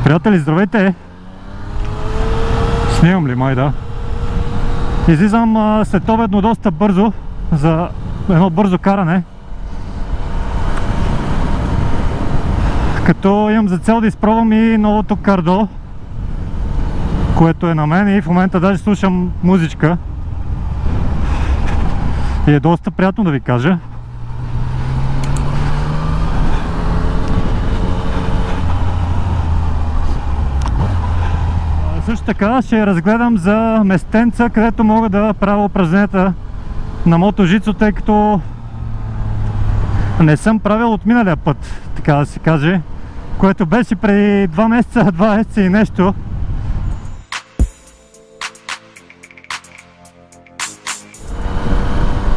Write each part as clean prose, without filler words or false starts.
Приятели, здравейте! Снимам ли май, да? Излизам след обедно доста бързо за едно бързо каране. Като имам за цел да изпробвам и новото кардо, което е на мен, и в момента даже слушам музичка. И е доста приятно, да ви кажа. Също така ще разгледам за местенца, където мога да правя упражненията на мотожицо, тъй като не съм правил от миналия път, така да се каже, което беше преди 2 месеца и нещо.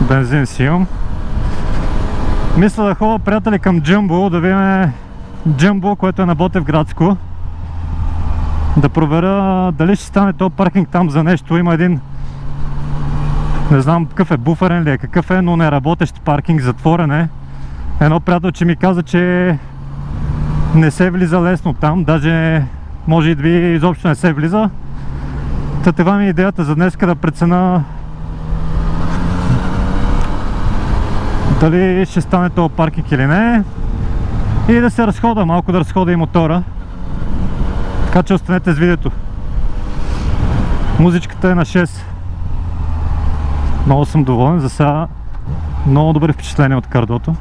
Бензин си имам. Мисля да ходя, приятели, към Джъмбо, да видим Джъмбо, което е на Ботевградско. Да проверя дали ще стане този паркинг там за нещо. Има един, не знам какъв е, буферен ли е, какъв е, но не работещ паркинг, затворен е. Едно приятелче ми каза, че не се влиза лесно там, даже може и да би изобщо не се влиза. Това ми е идеята за днес, да преценя дали ще стане този паркинг или не, и да се разхода, малко да разхода и мотора. Така че останете с видеото. Музичката е на 6. Много съм доволен. За сега много добри впечатления от кардото.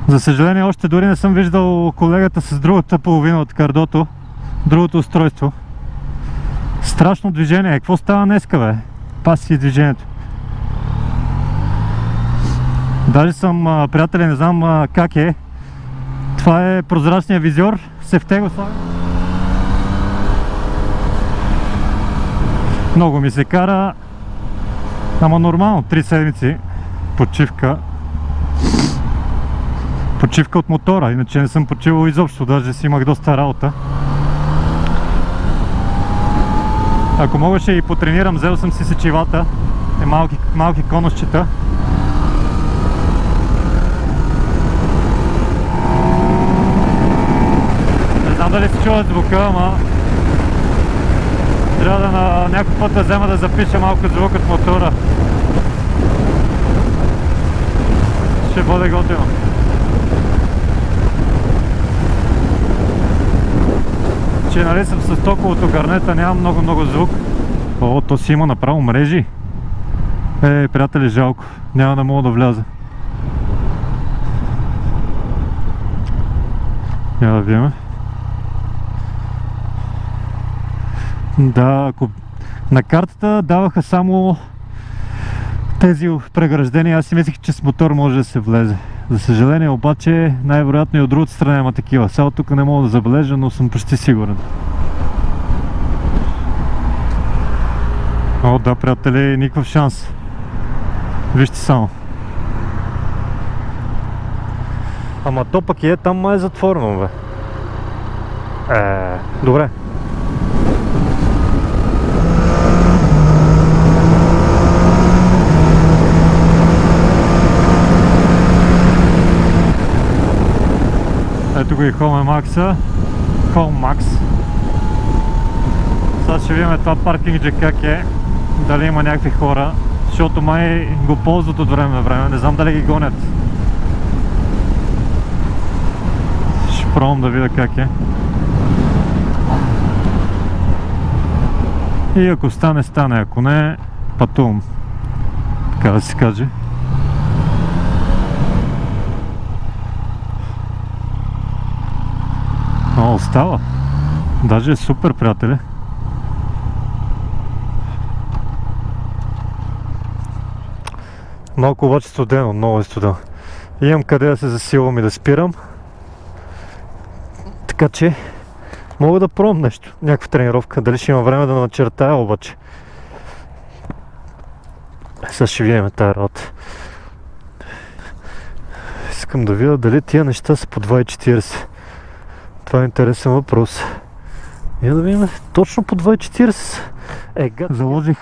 За съжаление, още дори не съм виждал колегата с другата половина от кардото, другото устройство. Страшно движение. Какво става днеска, бе? Паси движението. Даже съм, приятели, не знам как е. Това е прозрачния визьор. Сефте го слагам. Много ми се кара, ама нормално, 3 седмици почивка. Почивка от мотора, иначе не съм почивал изобщо, даже си имах доста работа. Ако мога ще и потренирам, взел съм си сечивата и малки конусчета. Не знам дали се чува звука, ама трябва да на някой път да взема да запиша малко звук от мотора. Ще бъде готино. Че нали съм с токовото гарнета, нямам много звук. О, то си има направо мрежи. Приятели, жалко. Няма да мога да вляза. Няма да видим. Да, ако на картата даваха само тези преграждения, аз си мислех, че с мотор може да се влезе. За съжаление обаче, най-вероятно и от другата страна има такива. Сега тук не мога да забележа, но съм почти сигурен. О, да, приятели, никакъв шанс. Вижте само. Ама то пък е, там е затворено, бе. Добре. Ето го и Home Max. Сега ще видим това паркингче как е, дали има някакви хора, защото май го ползват от време на време, не знам дали ги гонят. Ще пробвам да видя как е. И ако стане, стане, ако не, пътувам. Така да се каже. О, остава. Даже е супер, приятели. Малко обаче студено, много е студено. Имам къде да се засилвам и да спирам. Така че мога да пробвам нещо, някаква тренировка. Дали ще има време да начертая обаче. Сега ще видим тази работа. Искам да видя дали тия неща са по 2,40. Това е интересен въпрос. И да видим точно по 2,40. Заложих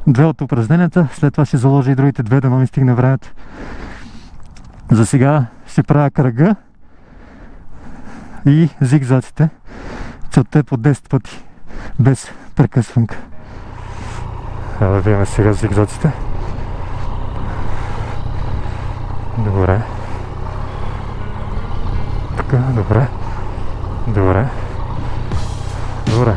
2 от упражненията, след това ще заложа и другите 2, да не ми стигне времето. За сега ще правя кръга и зигзаците. Целта е по 10 пъти, без прекъсванка. Да видим сега зигзаците. Добре. Така, добре. Добре. Добре.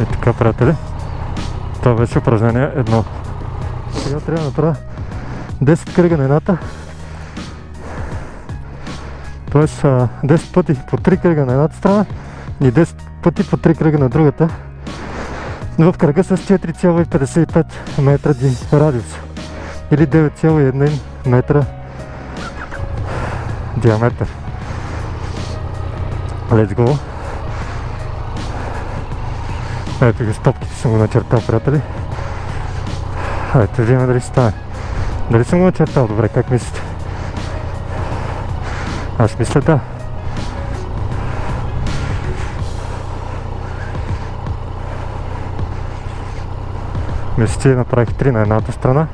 И така, приятели, това беше упражнение 1. Сега трябва да направя 10 кръга на едната, т.е. 10 пъти по 3 кръга на едната страна и 10 пъти по 3 кръга на другата, в кръга с 4,55 метра радиус или 9,1 метра диаметър. Let's go! Ето ги, стопките съм го начертал, приятели. Ето видим дали ще стане. Дали съм го начертал добре, как мислите? Аз мисля да. Мисля, че направих 3 на едната страна.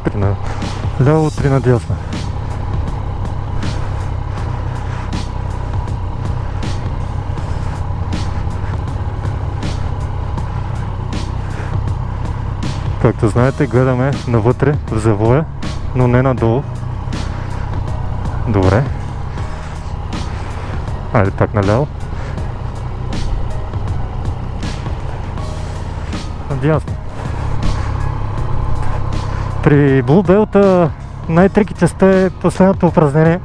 3 на ляво, 3 на дясна. Както знаете, гледаме навътре в завоя, но не надолу. Добре. Айде пак наляво. Надясно. При Blue Belt най-трики частта е последното упражнение.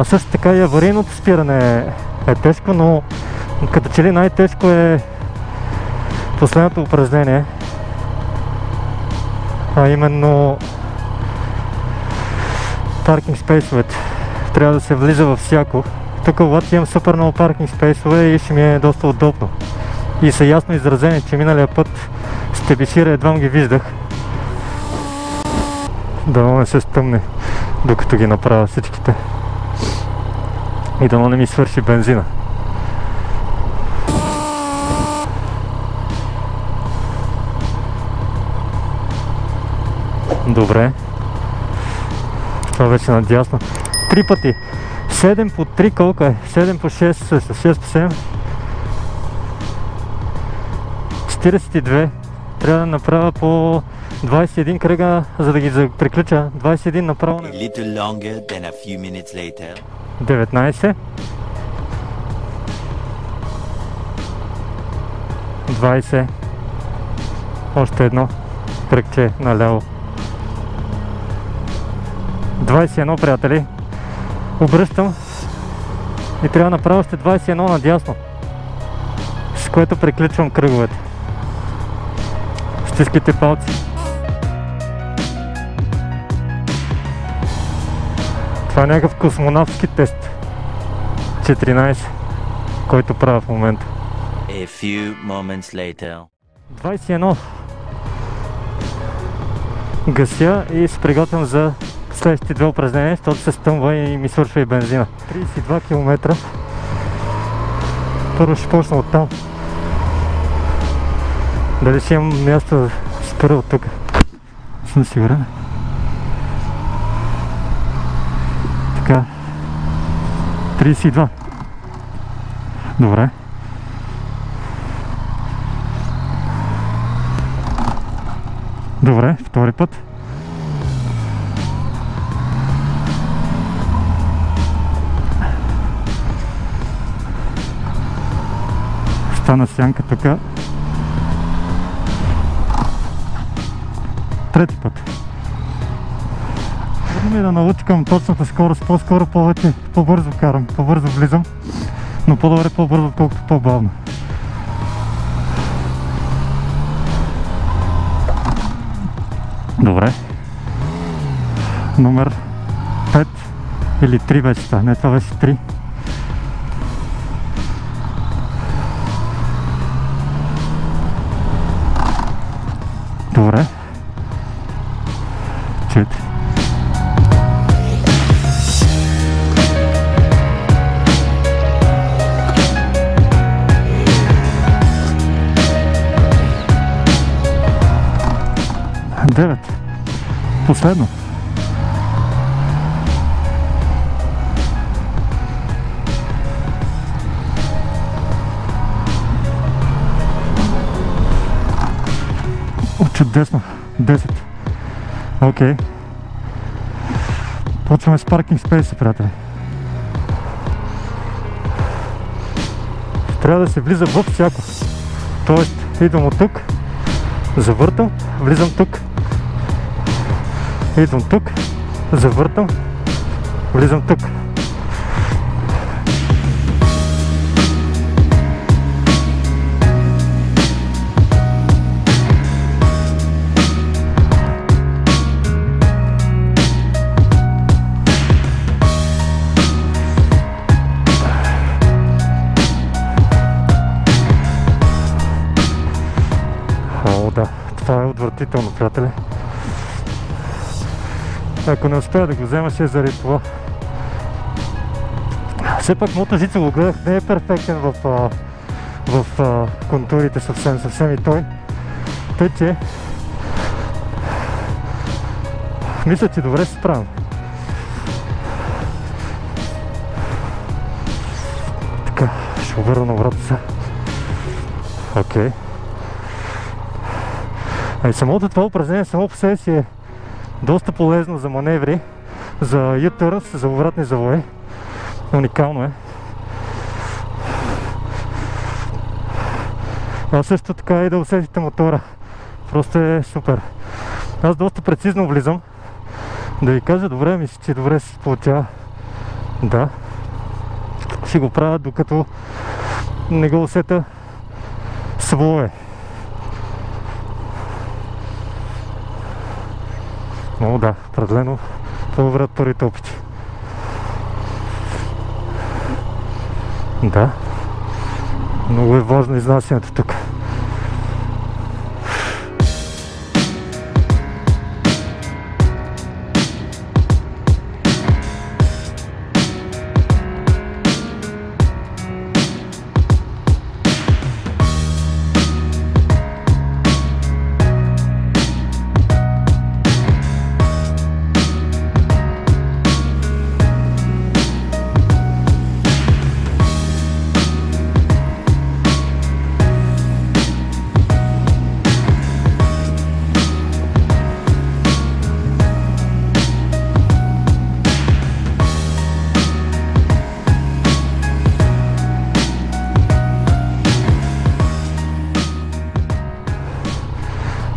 Също така и аварийното спиране е тежко, но като че ли най-тежко е последното упражнение, а именно паркинг спейсовете. Трябва да се влиза във всяко. Тук обаче имам супер много паркинг спейсове и ще ми е доста удобно. И са ясно изразени, че миналия път с тебешира едва ги виждах. Дано не се стъмне, докато ги направя всичките. И дано не ми свърши бензина. Добре. Това вече надясно. 3 пъти. 7 по 3 колко е? 7 по 6 също. 6 по 7. 42. Трябва да направя по 21 кръга, за да ги приключа. 21 направо. 19. 20. Още едно кръгче наляво. 21, приятели. Обръщам и трябва да направя още 21 надясно, с което приключвам кръговете. Стискайте палци. Това е някакъв космонавтски тест. 14, който правя в момента. 21. Гася и се приготвям за следващите 2 упражнения, защото се стъмва и ми свършва и бензина. 32 км. Първо ще почна от там. Дали ще имам място да спра от тук? Съм сигурен. Така. 32. Добре. Добре, втори път. Стана сянка тук. Трети път. Трудно ми е да научкам точната скорост, по-скоро повече по-бързо карам, по-бързо влизам, но по-добре по-бързо, отколкото по-бавно. Добре. Номер 5. Или 3 вече това, не, това беше 3. Добре. 4. Девет. Последно. Чудесно. 10. Окей. Почваме с паркинг спейси, приятели. Трябва да се влиза във всяко. Тоест, идвам от тук, завъртам, влизам тук. Идвам тук, завъртам, влизам тук. О, да, това е отвратително, приятели. Ако не успея да го взема, ще е заради това. Все пак моята жица го гледах, не е перфектен в контурите съвсем и той. Тъй, че мисля, че добре се справям. Така, ще обърна на врата сега. Окей. И самото това упражнение само по себе си е доста полезно за маневри, за U-turns, за обратни завои. Уникално е. А също така и да усетите мотора. Просто е супер. Аз доста прецизно влизам. Да ви кажа, добре, мисля, че добре се получава. Да. Ще го правя, докато не го усета свое. Но да, определено по-добре от първите опити. Да. Много е важно изнасянето тук.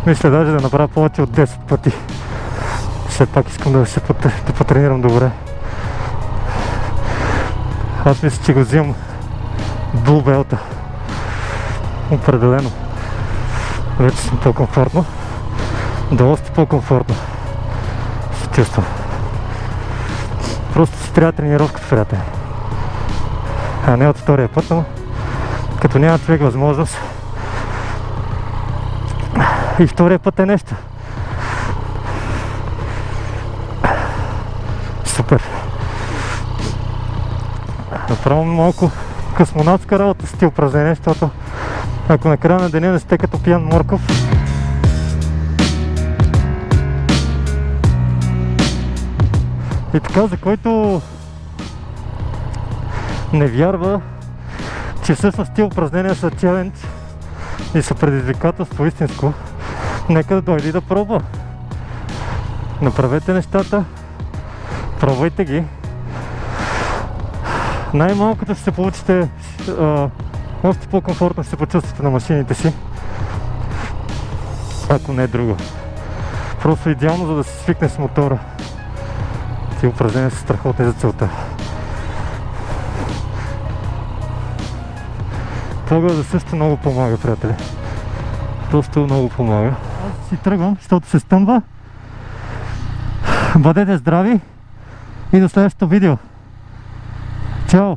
Мисля даже да направя повече от 10 пъти. Все пак искам да потренирам добре. Аз мисля, че го взимам Blue Belt-а. Определено. Вече съм по-комфортно. Доста по-комфортно се чувствам. Просто си трябва тренировката, приятели. А не от втория път, но като няма човек възможност. И втория път е нещо. Супер. Направо малко космонавтска работа с тези упражнения, защото ако на края на деня не сте като пиян морков, и така, за който не вярва, че всъщност тези упражнения са челендж и са предизвикателство истинско, нека да дойде и да пробва. Направете нещата, пробвайте ги. Най-малкото ще се получите, още по-комфортно ще се почувствате на машините си, ако не е друго. Просто идеално, за да се свикне с мотора. Тези упражнения са страхотни за целта. Погледа също много помага, приятели. Просто много помага. Аз си тръгвам, защото се стъмва. Бъдете здрави и до следващото видео. Чао!